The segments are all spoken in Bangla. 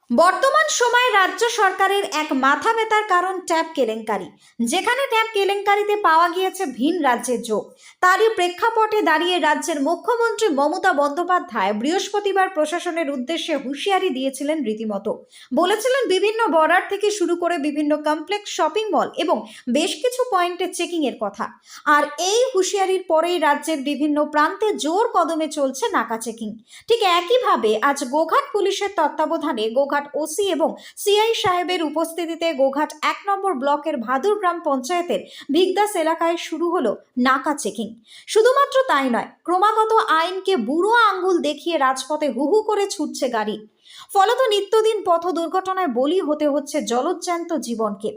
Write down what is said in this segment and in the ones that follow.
বর্তমান সময়ে রাজ্য সরকারের এক মাথা ব্যথার কারণ ট্যাব কেলেঙ্কারি। যেখানে ট্যাব কেলেঙ্কারিতে পাওয়া গিয়েছে ভিন রাজ্যের যোগ, তারই প্রেক্ষাপটে দাঁড়িয়ে রাজ্যের মুখ্যমন্ত্রী মমতা বন্দ্যোপাধ্যায় বৃহস্পতিবার প্রশাসনের উদ্দেশ্যে হুঁশিয়ারি দিয়েছিলেন। রীতিমতো বলেছিলেন, বিভিন্ন বর্ডার থেকে শুরু করে বিভিন্ন কমপ্লেক্স, শপিং মল এবং বেশ কিছু পয়েন্টে চেকিং এর কথা। আর এই হুঁশিয়ারির পরেই রাজ্যের বিভিন্ন প্রান্তে জোর কদমে চলছে নাকা চেকিং। ঠিক একইভাবে আজ গোঘাট পুলিশের তত্ত্বাবধানে গোঘাট ওসি এবং সিআই সাহেবের উপস্থিতিতে গোঘাট ১ নম্বর ব্লকের ভাদুর গ্রাম পঞ্চায়েতের ভিগদাস এলাকায় শুরু হলো নাকা চেকিং। শুধুমাত্র তাই নয়, ক্রমাগত আইনকে বুড়ো আঙ্গুল দেখিয়ে রাজপথে হুহু করে ছুটছে গাড়ি। ফলত নিত্যদিন পথ দুর্ঘটনায় বলি হতে হচ্ছে জলজ্যান্ত জীবনকে।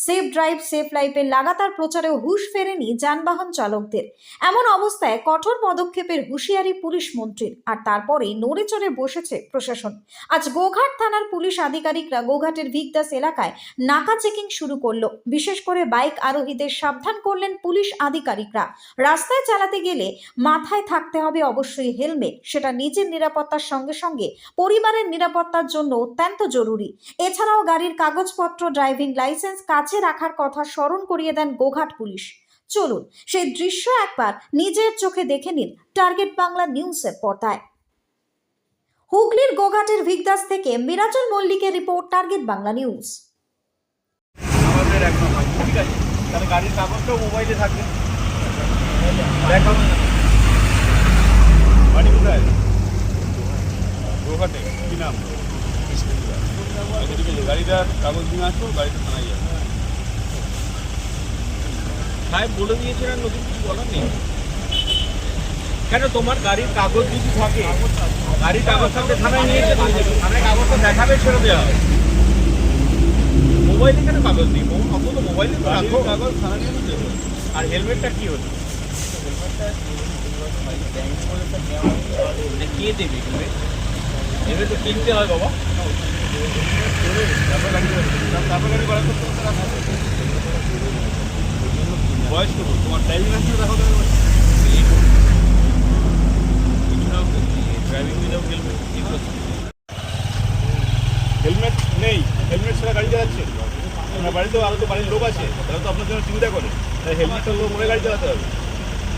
সেফ ড্রাইভ সেফ লাইফের লাগাতার প্রচারেও হুঁশ ফেরেনি যানবাহন চালকদের। এমন অবস্থায় কঠোর পদক্ষেপের হুঁশিয়ারি পুলিশ মন্ত্রীর, আর তারপরেই নড়ে চড়ে বসেছে প্রশাসন। আজ গোঘাট থানার পুলিশ আধিকারিকরা গোঘাটের ভিগদাস এলাকায় নাকা চেকিং শুরু করলো। বিশেষ করে বাইক আরোহীদের সাবধান করলেন পুলিশ আধিকারিকরা। রাস্তায় চালাতে গেলে মাথায় থাকতে হবে অবশ্যই হেলমেট, সেটা নিজের নিরাপত্তার সঙ্গে সঙ্গে পরিবারের নিরাপত্তার জন্য অত্যন্ত জরুরি। এছাড়াও গাড়ির কাগজপত্র, ড্রাইভিং লাইসেন্স কাছে রাখার কথা স্মরণ করিয়ে দেন গোঘাট পুলিশ। চলুন সেই দৃশ্য একবার নিজের চোখে দেখে নিন টার্গেট বাংলা নিউজের পর্দায়। হুগলির গোঘাটের ভিগদাস থেকে মিরাজুল মল্লিকের রিপোর্ট, টার্গেট বাংলা নিউজ। আমাদের একদম ঠিক আছে, তাহলে গাড়ির কাগজটাও মোবাইলে থাকবে। দেখো বাড়ি কোথায়? গোঘাটে। কি নাম? গাড়িটার কাগজ নিয়ে আসো, গাড়িটা থানায় যাবে। সাহেব বলে দিয়েছিলেন, নতুন কিছু বলার নেই। কেন তোমার গাড়ির কাগজ যদি থাকে, গাড়ির কাগজ থাকলে থানায় নিয়ে যেতে হবে। থানায় কাগজটা দেখাবে, ছেড়ে দেওয়া হবে। মোবাইলে কেন কাগজ নেই? অন্তত মোবাইলে তো রাখো। কাগজ থানায় নিয়ে যেতে হবে। আর হেলমেটটা কি হলো? কে দেবে হেলমেট? হেলমেট তো কিনতে হয় বাবা। তারপর গাড়ি বাড়া করতে বয়স করবো, তোমার ড্রাইভিং লাইসেন্স দেখো। ড্রাইভিং উইদাউট হেলমেট হেলমেট নেই, হেলমেট ছাড়া গাড়ি চালাচ্ছে। আপনার বাড়িতেও আরও তো বাড়ির লোক আছে, তারা তো আপনার জন্য চিন্তা করে। তাই হেলমেটটা লোক মনে গাড়ি চালাতে হবে।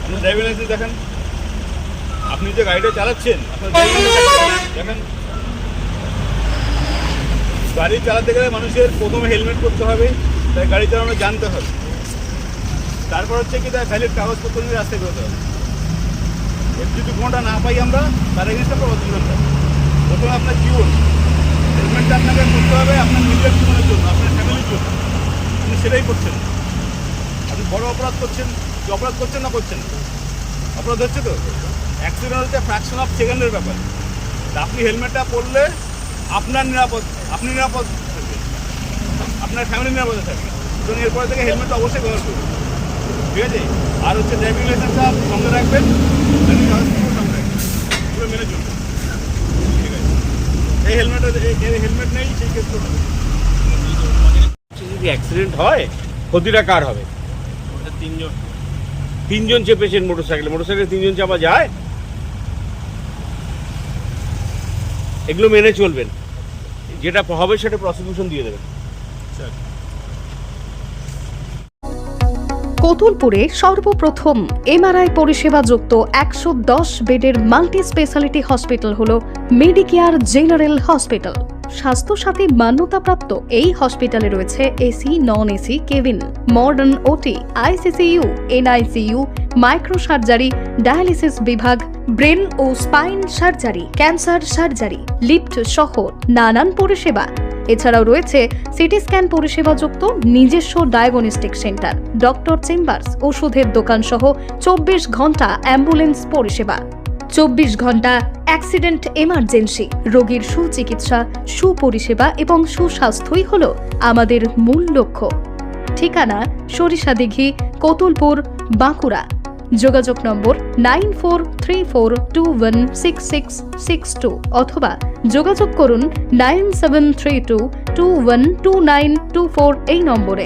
আপনার ড্রাইভিং লাইসেন্স দেখেন, আপনি যে গাড়িটা চালাচ্ছেন আপনার ড্রাইভিং লাইসেন্স দেখেন। গাড়ি চালাতে গেলে মানুষের প্রথমে হেলমেট করতে হবে, তাই গাড়ি চালানো জানতে হবে। তারপর হচ্ছে কি, তাই ভ্যালিড কাগজপত্র নিয়ে রাস্তায় বেরোতে হবে। এর যদি কোনোটা না পাই আমরা, তার এগেন্সে আমরা অভিযোগ করব। প্রথমে আপনার জীবন, হেলমেটটা আপনাকে করতে হবে আপনার নিজের জীবনের জন্য, আপনার ফ্যামিলির জন্য। আপনি সেটাই করছেন। আপনি বড় অপরাধ করছেন, কি অপরাধ করছেন না করছেন? অপরাধ হচ্ছে তো। অ্যাক্সিডেন্ট হচ্ছে ফ্র্যাকশন অফ সেকেন্ডের ব্যাপার। তা আপনি হেলমেটটা পরলে আপনার নিরাপদ, আপনি নিরাপদ থাকবেন, আপনার ফ্যামিলি নিরাপদে থাকবে। সুতরাং এরপরে থেকে হেলমেটটা অবশ্যই ব্যবহার করবেন, ঠিক আছে? আর হচ্ছে ড্রাইভিং লাইসেন্সটা সঙ্গে রাখবেন, সঙ্গে রাখবেন, পুরো মেনে চলবেন, ঠিক আছে? এই হেলমেট নেই সেই কেস করবেন। যদি অ্যাক্সিডেন্ট হয়, ক্ষতিটা কার হবে? তিনজন চেপেছেন মোটরসাইকেলে তিনজন চাপা যায়? এগুলো মেনে চলবেন, যেটা হবে সেটা প্রসিকিউশন দিয়ে দেবেন। কতুলপুরে সর্বপ্রথম এমআরআই পরিষেবা যুক্ত ১১০ বেডের মাল্টি স্পেশালিটি হসপিটাল হল মেডিকেয়ার জেনারেল হসপিটাল। স্বাস্থ্যসাথী মান্যতাপ্রাপ্ত এই হসপিটালে রয়েছে AC, non AC cabin, modern OT, ICCU, NICU, micro surgery, dialysis বিভাগ, ব্রেন ও spine surgery, cancer surgery, lift সহ নানান পরিষেবা। এছাড়াও রয়েছে সিটি স্ক্যান পরিষেবা যুক্ত নিজস্ব ডায়াগনস্টিক সেন্টার, ডক্টর চেম্বার্স, ওষুধের দোকান সহ ২৪ ঘন্টা অ্যাম্বুলেন্স পরিষেবা। ২৪ ঘন্টা অ্যাক্সিডেন্ট এমার্জেন্সি। রোগীর সুচিকিৎসা, সুপরিষেবা এবং সুস্বাস্থ্যই হল আমাদের মূল লক্ষ্য। ঠিকানা সরিষাদিঘি, কতুলপুর, বাঁকুড়া। যোগাযোগ নম্বর 9434216662 অথবা যোগাযোগ করুন 9732212924 এই নম্বরে।